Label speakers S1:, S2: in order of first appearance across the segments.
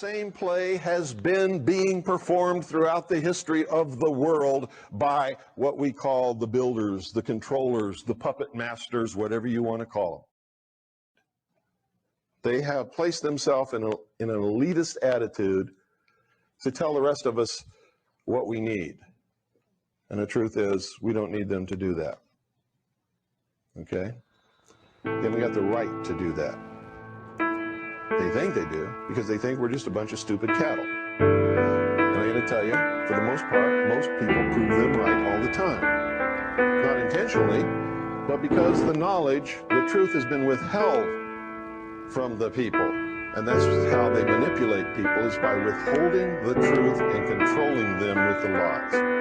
S1: same play has been being performed throughout the history of the world by what we call the builders, the controllers, the puppet masters, whatever you want to call them. They have placed themselves in an elitist attitude to tell the rest of us what we need. And the truth is, we don't need them to do that. Okay? Then we got the right to do that. They think they do, because they think we're just a bunch of stupid cattle. And I'm going to tell you, for the most part, most people prove them right all the time. Not intentionally, but because the knowledge, the truth has been withheld from the people. And that's how they manipulate people, is by withholding the truth and controlling them with the lies.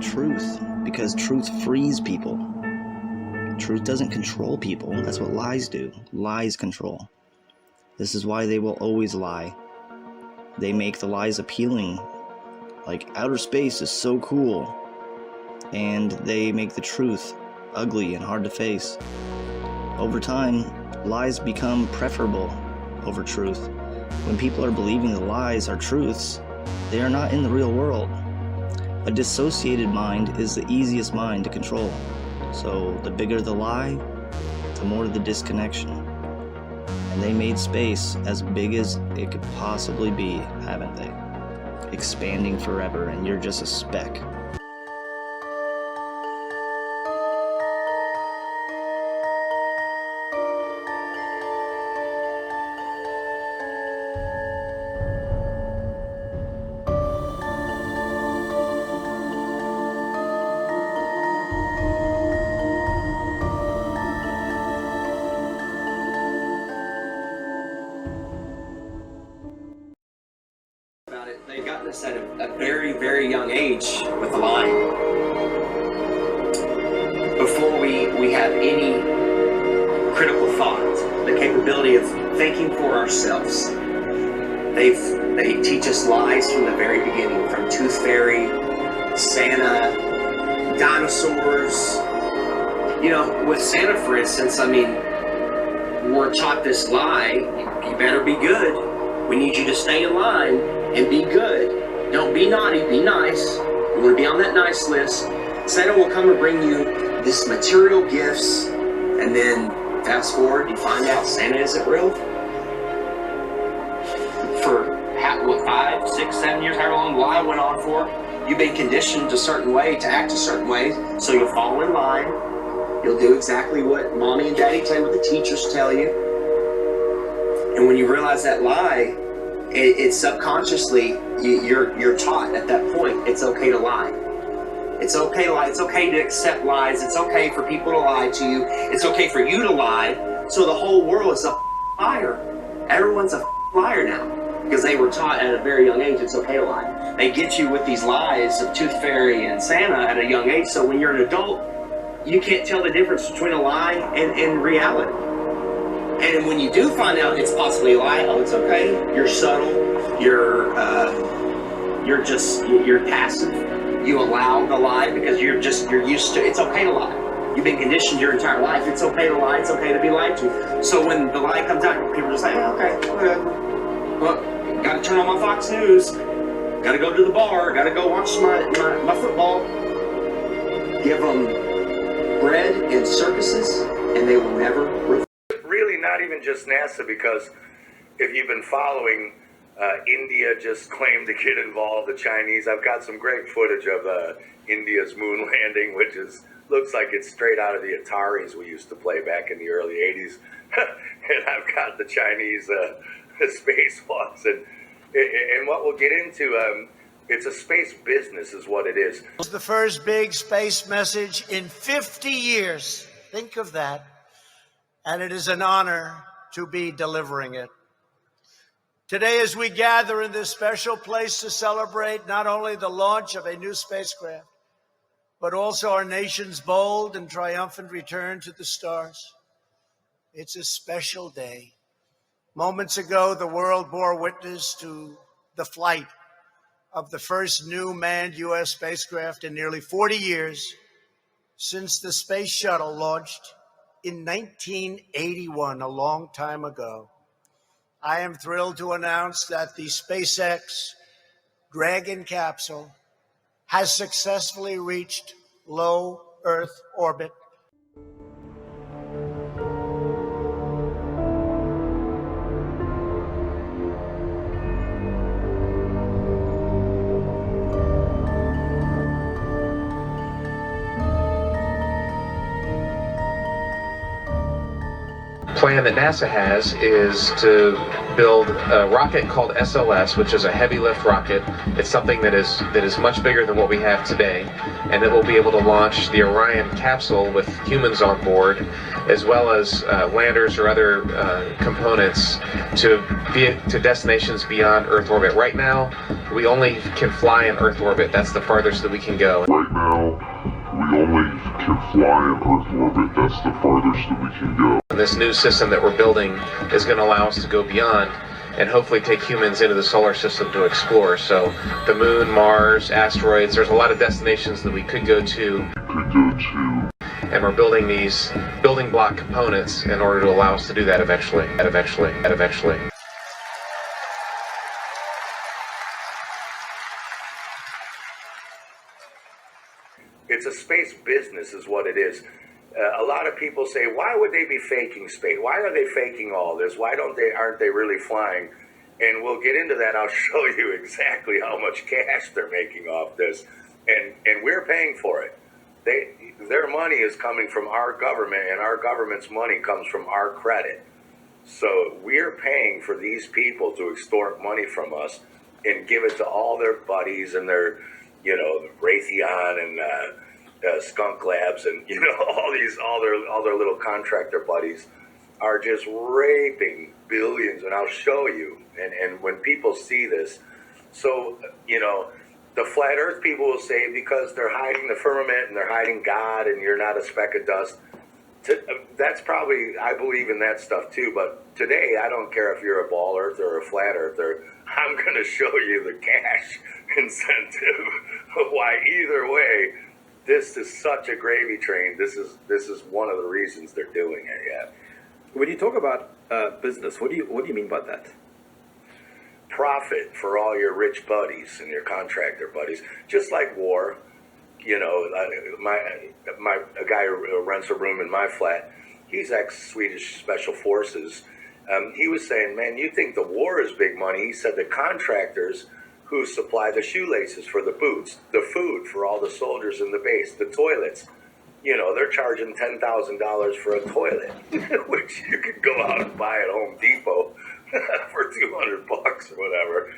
S2: Truth, because truth frees people. Truth doesn't control people. That's what lies do. Lies control. This is why they will always lie. They make the lies appealing, like outer space is so cool, and they make the truth ugly and hard to face. Over time, lies become preferable over truth. When people are believing the lies are truths, they are not in the real world. A dissociated mind is the easiest mind to control. So the bigger the lie, the more the disconnection. And they made space as big as it could possibly be, haven't they? Expanding forever, and you're just a speck.
S3: They got this at a very, very young age with lying. Before we have any critical thought, the capability of thinking for ourselves. They teach us lies from the very beginning, from Tooth Fairy, Santa, dinosaurs. You know, with Santa, for instance, I mean, we're taught this lie, you better be good. We need you to stay in line and be good. Don't be naughty, be nice. You want to be on that nice list. Santa will come and bring you this material gifts, and then fast forward, you find out Santa isn't real. For 5, 6, 7 years, however long the lie went on for, you've been conditioned a certain way, to act a certain way, so you'll fall in line. You'll do exactly what mommy and daddy tell you, what the teachers tell you. And when you realize that lie, it's subconsciously, you're taught at that point, it's okay to lie. It's okay to lie. It's okay to accept lies. It's okay for people to lie to you. It's okay for you to lie. So the whole world is a liar. Everyone's a liar now, because they were taught at a very young age it's okay to lie. They get you with these lies of Tooth Fairy and Santa at a young age, so when you're an adult, you can't tell the difference between a lie and reality. And when you do find out it's possibly a lie, oh, it's okay. You're subtle. You're passive. You allow the lie because you're used to. It's okay to lie. You've been conditioned your entire life. It's okay to lie. It's okay to be lied to. So when the lie comes out, people just say, oh, okay, whatever. Well, got to turn on my Fox News. Got to go to the bar. Got to go watch my football. Give them bread and circuses, and they will never.
S4: Really, not even just NASA, because if you've been following, India just claimed to get involved, the Chinese. I've got some great footage of India's moon landing, which looks like it's straight out of the Ataris we used to play back in the early 80s. And I've got the Chinese spacewalks. And what we'll get into, it's a space business is what it is.
S5: It's the first big space message in 50 years. Think of that. And it is an honor to be delivering it. Today, as we gather in this special place to celebrate not only the launch of a new spacecraft, but also our nation's bold and triumphant return to the stars, it's a special day. Moments ago, the world bore witness to the flight of the first new manned U.S. spacecraft in nearly 40 years since the space shuttle launched in 1981, a long time ago. I am thrilled to announce that the SpaceX Dragon capsule has successfully reached low Earth orbit.
S6: Plan that NASA has is to build a rocket called SLS, which is a heavy lift rocket. It's something that is much bigger than what we have today, and it will be able to launch the Orion capsule with humans on board, as well as landers or other components to destinations beyond Earth orbit. Right now, we only can fly in Earth orbit. That's the farthest that we can go.
S7: Right now, we only can fly in Earth orbit. That's the farthest that we can go.
S6: And this new system that we're building is going to allow us to go beyond and hopefully take humans into the solar system to explore. So the moon, Mars, asteroids, there's a lot of destinations that we could go to. And we're building these building block components in order to allow us to do that eventually.
S4: It's a space business is what it is. A lot of people say, why would they be faking space? Why are they faking all this? Why aren't they really flying? And we'll get into that. I'll show you exactly how much cash they're making off this. And we're paying for it. Their money is coming from our government, and our government's money comes from our credit. So we're paying for these people to extort money from us and give it to all their buddies and their, Raytheon and Skunk Labs and all their little contractor buddies are just raping billions. And I'll show you. And when people see this, so the flat Earth people will say because they're hiding the firmament and they're hiding God and you're not a speck of dust. That's probably, I believe in that stuff too, but today I don't care if you're a ball earther or a flat earther. I'm going to show you the cash incentive of why either way, this is such a gravy train. This is one of the reasons they're doing it. Yeah.
S8: When you talk about business, what do you mean by that?
S4: Profit for all your rich buddies and your contractor buddies, just like war. A guy who rents a room in my flat, he's ex-Swedish Special Forces. He was saying, man, you think the war is big money. He said the contractors who supply the shoelaces for the boots, the food for all the soldiers in the base, the toilets, they're charging $10,000 for a toilet, which you could go out and buy at Home Depot for $200 or whatever.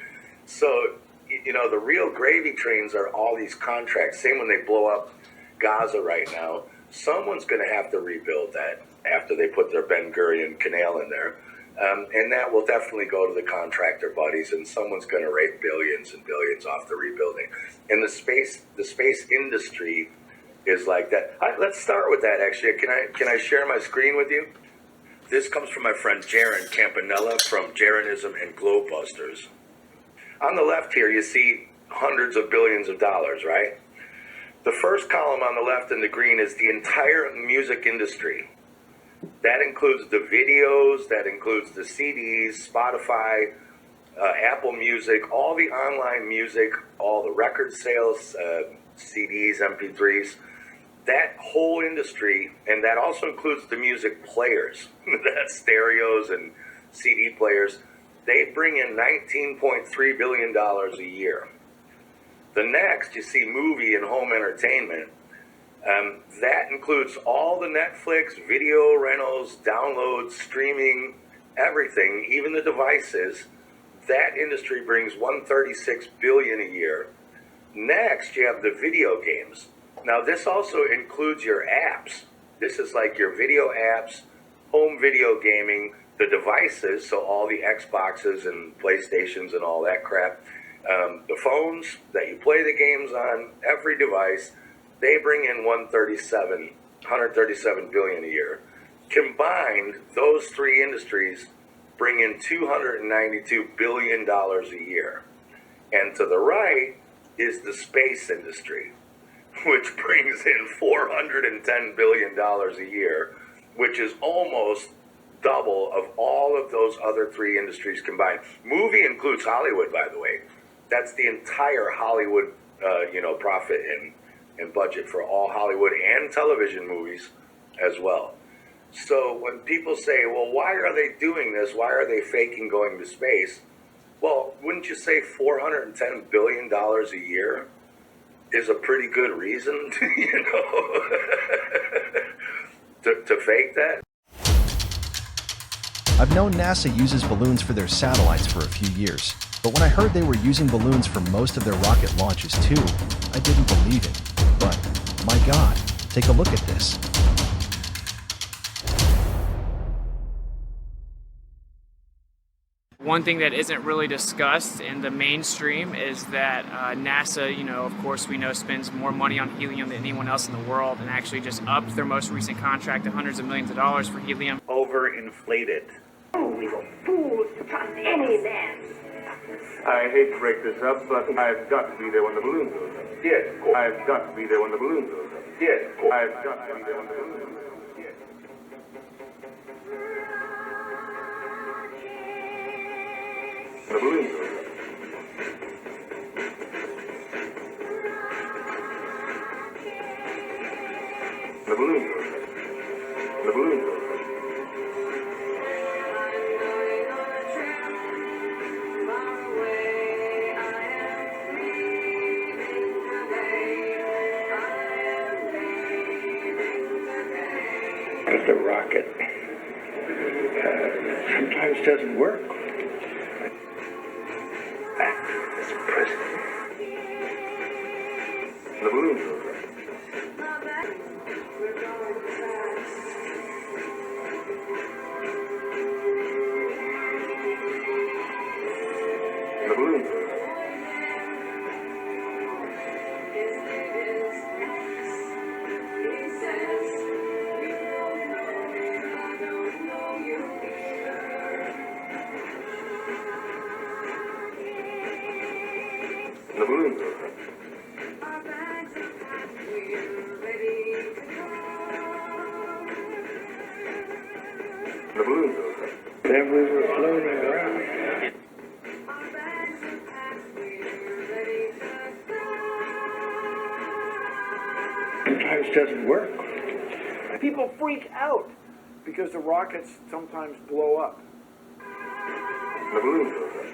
S4: So, the real gravy trains are all these contracts. Same when they blow up Gaza right now. Someone's going to have to rebuild that after they put their Ben Gurion canal in there. And that will definitely go to the contractor buddies, and someone's going to rape billions and billions off the rebuilding. And the space industry is like that. Let's start with that, actually. Can I share my screen with you? This comes from my friend Jaron Campanella from Jaronism and Globebusters. On the left here, you see hundreds of billions of dollars, right? The first column on the left in the green is the entire music industry. That includes the videos, that includes the CDs, Spotify, Apple Music, all the online music, all the record sales, CDs, MP3s. That whole industry, and that also includes the music players, that's stereos and CD players, they bring in $19.3 billion a year. The next, you see movie and home entertainment. That includes all the Netflix, video rentals, downloads, streaming, everything, even the devices. That industry brings $136 billion a year. Next, you have the video games. Now, this also includes your apps. This is like your video apps, home video gaming, the devices, so all the Xboxes and PlayStations and all that crap. The phones that you play the games on, every device, they bring in $137 billion a year. Combined, those three industries bring in $292 billion a year. And to the right is the space industry, which brings in $410 billion a year, which is almost double of all of those other three industries combined. Movie includes Hollywood, by the way. That's the entire Hollywood, profit and budget for all Hollywood and television movies as well. So when people say, well, why are they doing this? Why are they faking going to space? Well, wouldn't you say $410 billion a year is a pretty good reason to fake that?
S9: I've known NASA uses balloons for their satellites for a few years, but when I heard they were using balloons for most of their rocket launches too, I didn't believe it. But, my God, take a look at this.
S10: One thing that isn't really discussed in the mainstream is that NASA, of course we know, spends more money on helium than anyone else in the world, and actually just upped their most recent contract to hundreds of millions of dollars for helium.
S8: Overinflated.
S11: Oh, we were fools to trust any man.
S12: I hate to break this up, but I've got to be there when the balloon goes up.
S4: Yes, of course.
S12: I've got to be there when the balloon goes up.
S4: Yes, of course.
S12: I've got to be there when the balloon goes up. Yes. The balloon goes up. The balloon goes up. The balloon goes up.
S11: The rocket sometimes doesn't work. This president.
S12: The balloon goes up. The balloon goes up. The balloon goes up. The balloon goes up.
S11: Then we were floating around. Sometimes doesn't work.
S8: People freak out because the rockets sometimes blow up.
S12: The balloon goes up.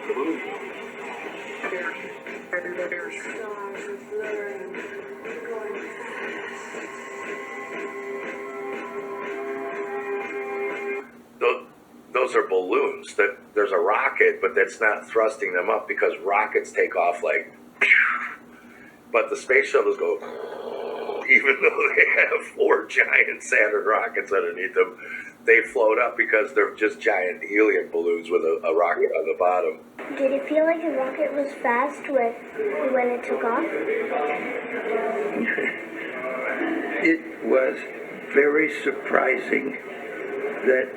S12: The balloon goes up.
S4: Those are balloons. That there's a rocket, but that's not thrusting them up because rockets take off like, but the space shuttles go, even though they have 4 giant Saturn rockets underneath them, they float up because they're just giant helium balloons with a rocket on the bottom.
S13: Did it feel like the rocket was fast when it took off?
S11: It was very surprising that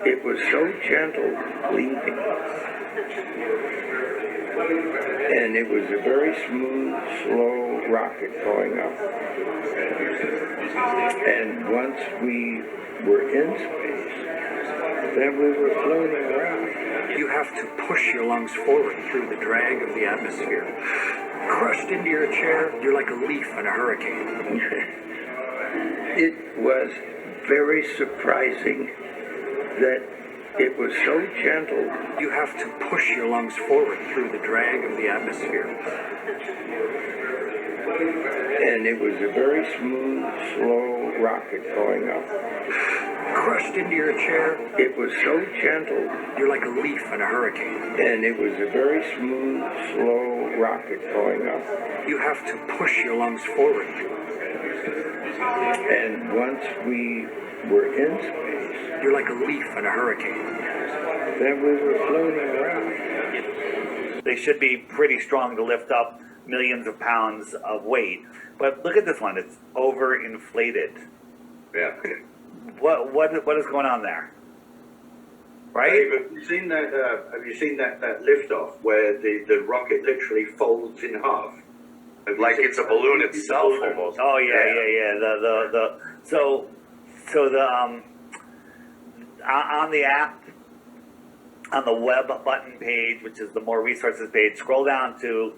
S11: it was so gentle leaving. And it was a very smooth, slow rocket going up. And once we were in space, then we were floating around.
S8: You have to push your lungs forward through the drag of the atmosphere. Crushed into your chair, you're like a leaf in a hurricane.
S11: It was very surprising that it was so gentle.
S8: You have to push your lungs forward through the drag of the atmosphere.
S11: And it was a very smooth, slow rocket going up.
S8: Crushed into your chair.
S11: It was so gentle.
S8: You're like a leaf in a hurricane.
S11: And it was a very smooth, slow rocket going up.
S8: You have to push your lungs forward.
S11: And once we were in space.
S8: You're like a leaf in a hurricane.
S11: Then we were floating around.
S14: They should be pretty strong to lift up millions of pounds of weight. But look at this one, it's overinflated.
S4: Yeah.
S14: What is going on there? Right?
S12: Dave, have you seen that? That liftoff where the rocket literally folds in half?
S4: Like it's a balloon itself almost.
S14: Oh yeah. So on the app, on the web button page, which is the more resources page, scroll down to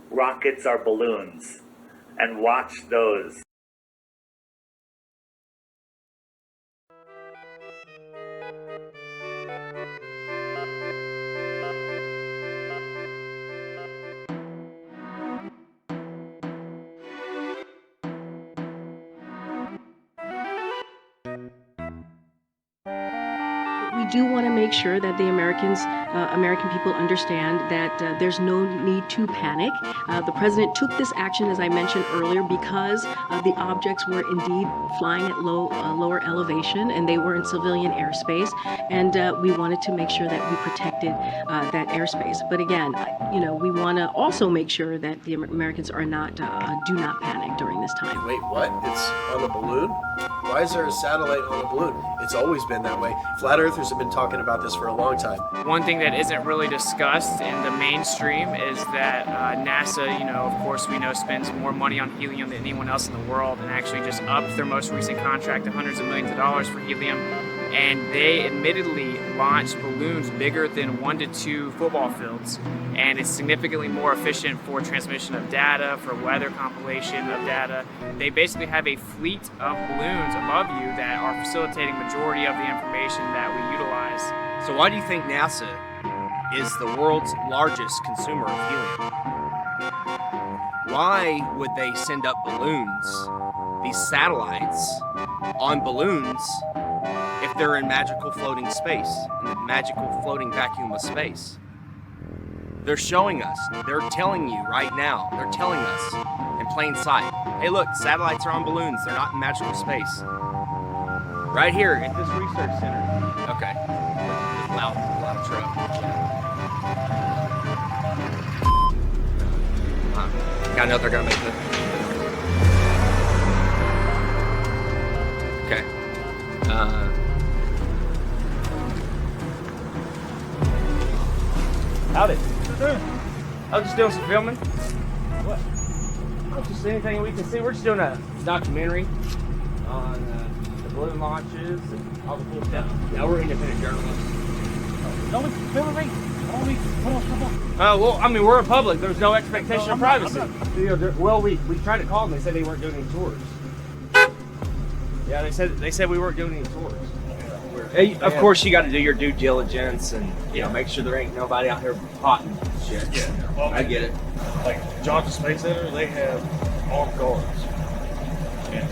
S14: rockets are balloons and watch those.
S15: We do want to make sure that the American people understand that there's no need to panic. The president took this action, as I mentioned earlier, because the objects were indeed flying at lower elevation and they were in civilian airspace, and we wanted to make sure that we protected that airspace. But again, we want to also make sure that the Americans are not do not panic during this time.
S16: Wait, what? It's on a balloon? Why is there a satellite on a balloon? It's always been that way. Flat Earthers have been talking about this for a long time.
S10: One thing that isn't really discussed in the mainstream is that NASA, of course we know, spends more money on helium than anyone else in the world, and actually just upped their most recent contract to hundreds of millions of dollars for helium. And they admittedly launched balloons bigger than 1 to 2 football fields. And it's significantly more efficient for transmission of data, for weather compilation of data. They basically have a fleet of balloons above you that are facilitating majority of the information that we utilize.
S17: So why do you think NASA is the world's largest consumer of helium? Why would they send up balloons, these satellites, on balloons if they're in magical floating space, in the magical floating vacuum of space? They're showing us, they're telling you right now, they're telling us in plain sight, hey look, satellites are on balloons, they're not in magical space. Right here at this research center. Okay. Loud truck. I know they're gonna make it. Okay.
S10: Howdy. I was just doing some filming. What? Oh, just anything we can see. We're just doing a documentary on the balloon launches and all the cool stuff. Yeah, we're independent journalists. Don't be filming me. Well, I mean, we're in public. There's no expectation of privacy. Well, we tried to call them. They said they weren't doing any tours. Yeah, they said we weren't doing any tours.
S17: Hey, of course, you got to do your due diligence and make sure there ain't nobody out there potting shit.
S18: Yeah, well,
S17: I get it.
S18: Like Johnson Space Center, they have armed guards. Yeah,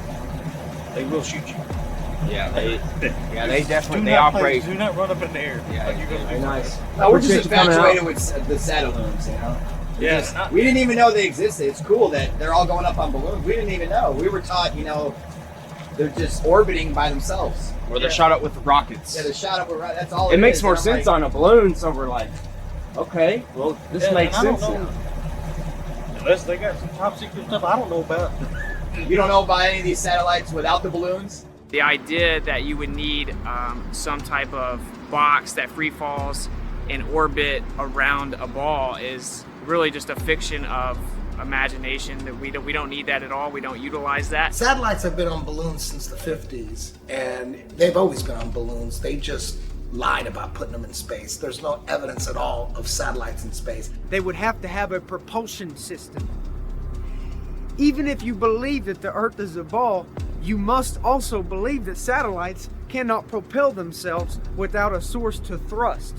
S18: they will shoot you.
S17: Yeah, they definitely
S18: do not
S17: operate.
S18: Do not run up in the air.
S17: Yeah,
S18: like you're gonna be
S17: nice.
S19: No, we're just infatuated with the satelloons,
S18: Yeah,
S19: we didn't even know they existed. It's cool that they're all going up on balloons. We didn't even know. We were taught, they're just orbiting by themselves.
S17: Or they're shot up with rockets.
S19: Yeah, they're shot up with rockets. That's all.
S17: It makes more sense on a balloon, so we're like, okay, well, this makes sense now.
S18: Unless they got some top secret stuff I don't know about.
S19: You don't know about any of these satellites without the balloons?
S10: The idea that you would need some type of box that free falls in orbit around a ball is really just a fiction of imagination. That we don't need that at all. We don't utilize that.
S20: Satellites have been on balloons since the 50s, and they've always been on balloons. They just lied about putting them in space. There's no evidence at all of satellites in space.
S21: They would have to have a propulsion system. Even if you believe that the Earth is a ball, you must also believe that satellites cannot propel themselves without a source to thrust.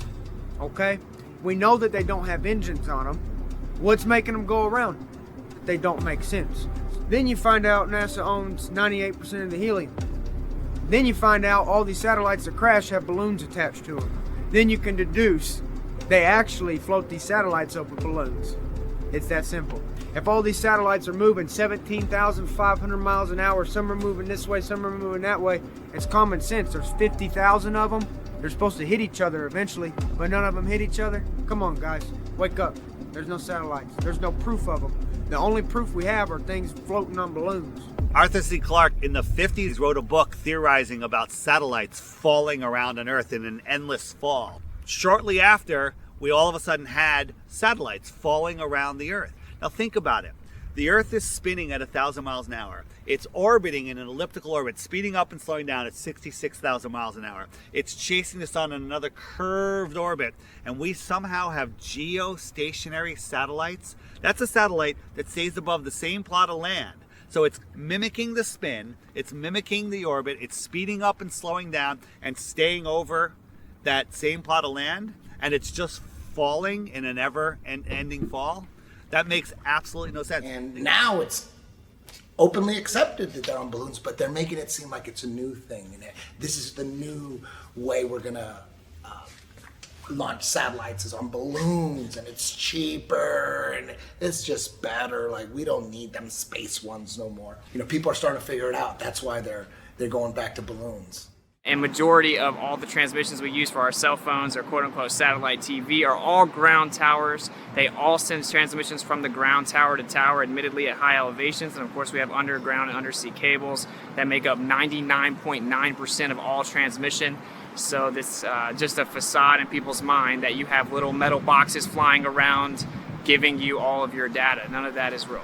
S21: Okay? We know that they don't have engines on them. What's making them go around? They don't make sense. Then you find out NASA owns 98% of the helium. Then you find out all these satellites that crash have balloons attached to them. Then you can deduce they actually float these satellites over balloons. It's that simple. If all these satellites are moving 17,500 miles an hour, some are moving this way, some are moving that way, it's common sense. There's 50,000 of them. They're supposed to hit each other eventually, but none of them hit each other. Come on, guys, wake up. There's no satellites. There's no proof of them. The only proof we have are things floating on balloons.
S1: Arthur C. Clarke in the 50s wrote a book theorizing about satellites falling around on Earth in an endless fall. Shortly after, we all of a sudden had satellites falling around the Earth. Now think about it. The Earth is spinning at 1,000 miles an hour. It's orbiting in an elliptical orbit, speeding up and slowing down at 66,000 miles an hour. It's chasing the sun in another curved orbit, and we somehow have geostationary satellites. That's a satellite that stays above the same plot of land. So it's mimicking the spin, it's mimicking the orbit, it's speeding up and slowing down and staying over that same plot of land, and it's just falling in an ever-ending fall. That makes absolutely no sense.
S20: And now it's openly accepted that they're on balloons, but they're making it seem like it's a new thing. And this is the new way we're gonna launch satellites, is on balloons, and it's cheaper and it's just better. Like, we don't need them space ones no more. You know, people are starting to figure it out. That's why they're going back to balloons.
S10: And majority of all the transmissions we use for our cell phones or quote-unquote satellite TV are all ground towers. They all send transmissions from the ground tower to tower, admittedly at high elevations. And of course we have underground and undersea cables that make up 99.9% of all transmission. So this just a facade in people's mind that you have little metal boxes flying around giving you all of your data. None of that is real.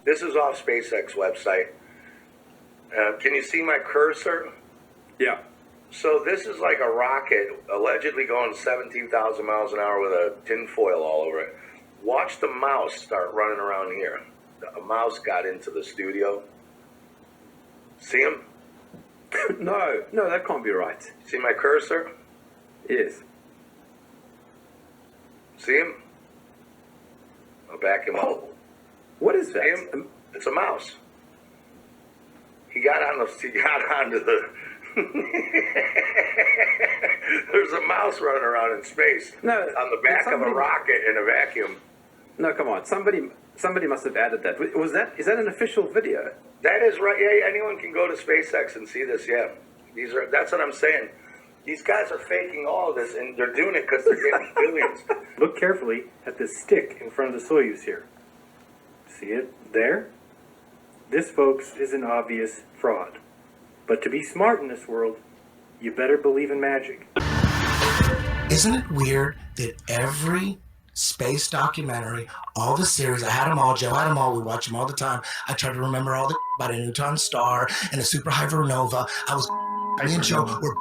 S4: This is off SpaceX website. Can you see my cursor?
S8: Yeah.
S4: So this is like a rocket allegedly going 17,000 miles an hour with a tin foil all over it. Watch the mouse start running around here. A mouse got into the studio. See him?
S8: No, that can't be right.
S4: See my cursor?
S8: Yes.
S4: See him? I'll back him up.
S8: What is that?
S4: See him? It's a mouse. He got onto the there's a mouse running around in space.
S8: No,
S4: on the back of a rocket in a vacuum.
S8: No, come on. Somebody must have added that. Is that an official video?
S4: That is right. Yeah, anyone can go to SpaceX and see this. Yeah, that's what I'm saying. These guys are faking all of this, and they're doing it because they're getting billions.
S18: Look carefully at this stick in front of the Soyuz here. See it there? This, folks, is an obvious fraud. But to be smart in this world, you better believe in magic.
S20: Isn't it weird that every space documentary, all the series, I had them all, Joe had them all, we watch them all the time. I try to remember all the about a neutron star and a superhypernova. Me and Joe were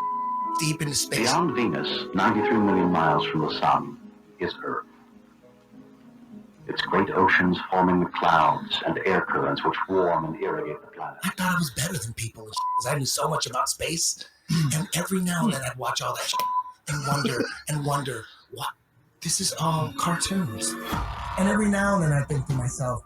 S20: deep into space.
S22: Beyond Venus, 93 million miles from the sun, is Earth. Its great oceans forming the clouds and air currents which warm and irrigate the planet.
S20: I thought I was better than people because I knew so much about space. And every now and then I'd watch all that and wonder, what? This is all cartoons. And every now and then I think to myself,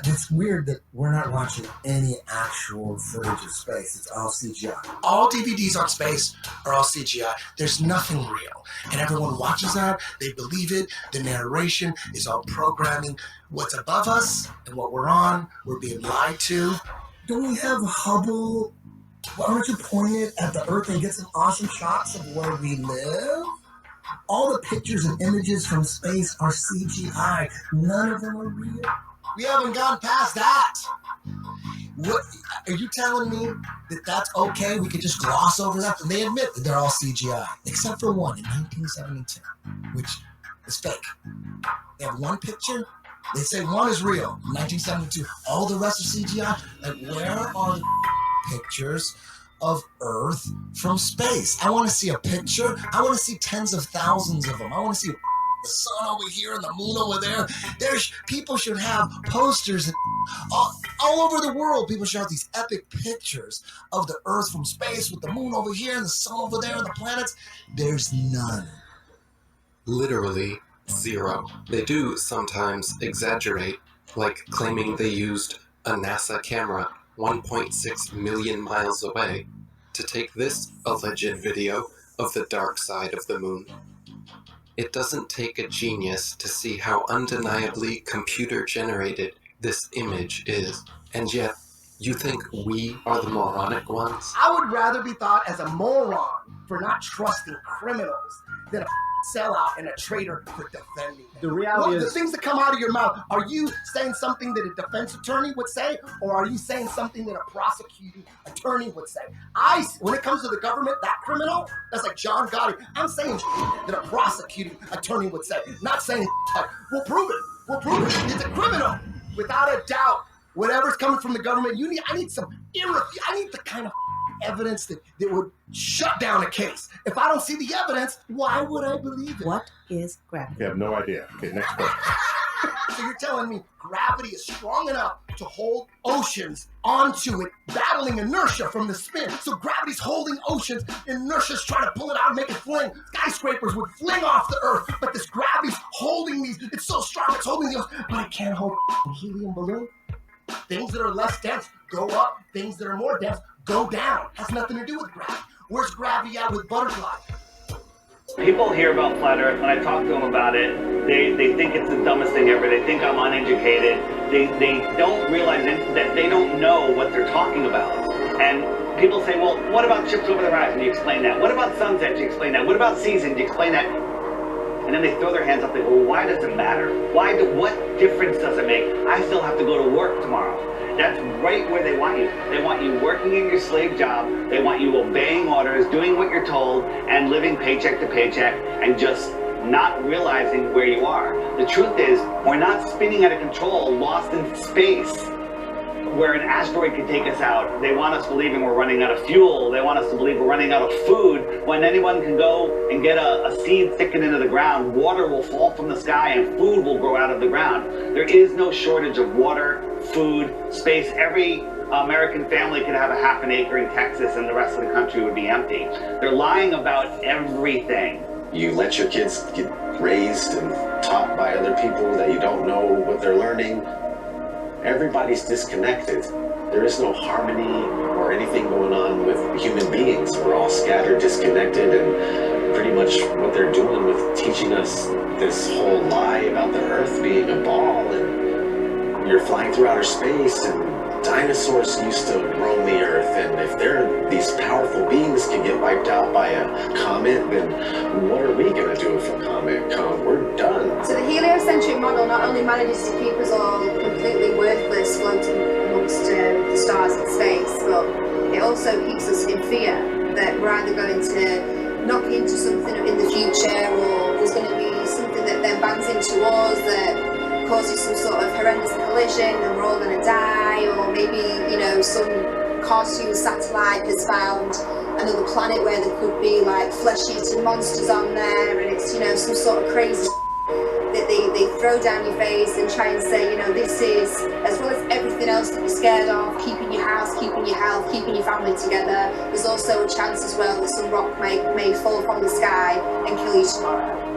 S20: it's weird that we're not watching any actual footage of space. It's all CGI. All DVDs on space are all CGI. There's nothing real. And everyone watches that. They believe it. The narration is all programming. What's above us and what we're on, we're being lied to. Don't we have Hubble? Why don't you point it at the Earth and get some awesome shots of where we live? All the pictures and images from space are CGI. None of them are real. We haven't gone past that. What are you telling me that that's okay? We could just gloss over that? And they admit that they're all CGI, except for one in 1972, which is fake. They have one picture. They say one is real, 1972. All the rest are CGI. Like, where are the pictures of Earth from space? I want to see a picture. I want to see tens of thousands of them. I want to see the sun over here and the moon over there. People should have posters all over the world. People should have these epic pictures of the Earth from space with the moon over here and the sun over there and the planets. There's none.
S23: Literally zero. They do sometimes exaggerate, like claiming they used a NASA camera 1.6 million miles away to take this alleged video of the dark side of the moon. It doesn't take a genius to see how undeniably computer-generated this image is, and yet you think we are the moronic ones?
S20: I would rather be thought as a moron for not trusting criminals than a sellout and a traitor for defending them.
S9: The reality
S20: The
S9: is,
S20: things that come out of your mouth, are you saying something that a defense attorney would say, or are you saying something that a prosecuting attorney would say? When it comes to the government, that criminal, that's like John Gotti. I'm saying that a prosecuting attorney would say, not saying like, we'll prove it. We'll prove it. It's a criminal, without a doubt. Whatever's coming from the government, I need the kind of evidence that would shut down a case. If I don't see the evidence, why would I believe it?
S2: What is gravity?
S7: You have no idea. Okay, next question.
S20: So you're telling me gravity is strong enough to hold oceans onto it, battling inertia from the spin. So gravity's holding oceans, inertia's trying to pull it out and make it fling. Skyscrapers would fling off the earth, but this gravity's holding these. It's so strong, it's holding the ocean, but it can't hold a helium balloon. Things that are less dense go up, things that are more dense go down. Has nothing to do with gravity. Where's gravity at with butterflies?
S1: People hear about flat Earth. When I talk to them about it, they think it's the dumbest thing ever. They think I'm uneducated. They don't realize that they don't know what they're talking about. And people say, well, what about ships over the horizon? Do you explain that? What about sunsets? Do you explain that? What about seasons? Do you explain that? And then they throw their hands up. They go, well, why does it matter? What difference does it make? I still have to go to work tomorrow. That's right where they want you. They want you working in your slave job. They want you obeying orders, doing what you're told, and living paycheck to paycheck, and just not realizing where you are. The truth is, we're not spinning out of control, lost in space, where an asteroid could take us out. They want us believing we're running out of fuel. They want us to believe we're running out of food, when anyone can go and get a seed sticking into the ground. Water will fall from the sky and food will grow out of the ground. There is no shortage of water, food, space. Every American family could have a half an acre in Texas and the rest of the country would be empty. They're lying about everything.
S3: You let your kids get raised and taught by other people that you don't know what they're learning. Everybody's disconnected. There is no harmony or anything going on with human beings. We're all scattered, disconnected, and pretty much what they're doing with teaching us this whole lie about the Earth being a ball, and you're flying through outer space, and dinosaurs used to roam the Earth, and if these powerful beings can get wiped out by a comet, then what are we going to do if a comet comes? We're done.
S5: So the heliocentric model not only manages to keep us all completely worthless floating amongst the stars in space, but it also keeps us in fear that we're either going to knock into something in the future, or there's going to be something that then bangs into us that causes some sort of horrendous collision and we're all going to die, or maybe, some cartoon satellite has found another planet where there could be like flesh-eating monsters on there, and it's, some sort of crazy that they throw down your face and try and say, this is, as well as everything else that you're scared of, keeping your house, keeping your health, keeping your family together, there's also a chance as well that some rock may fall from the sky and kill you tomorrow.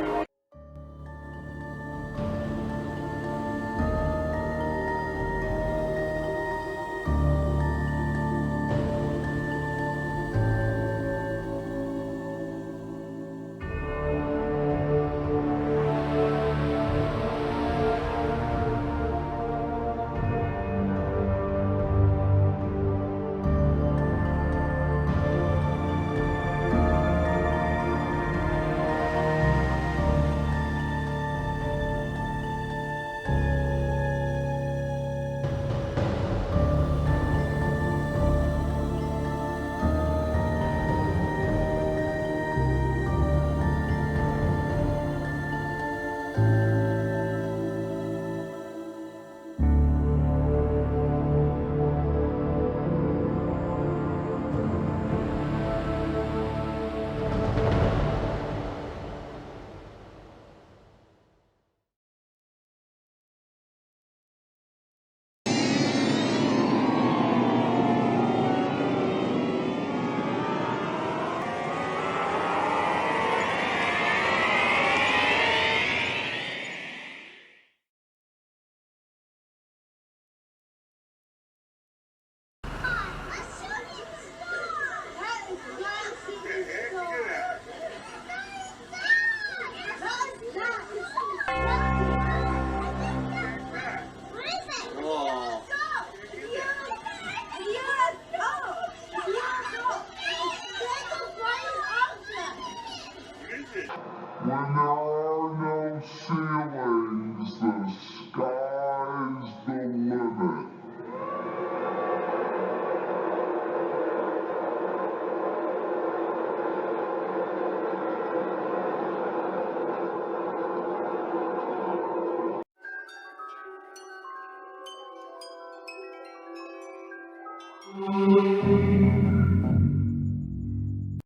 S23: Bye.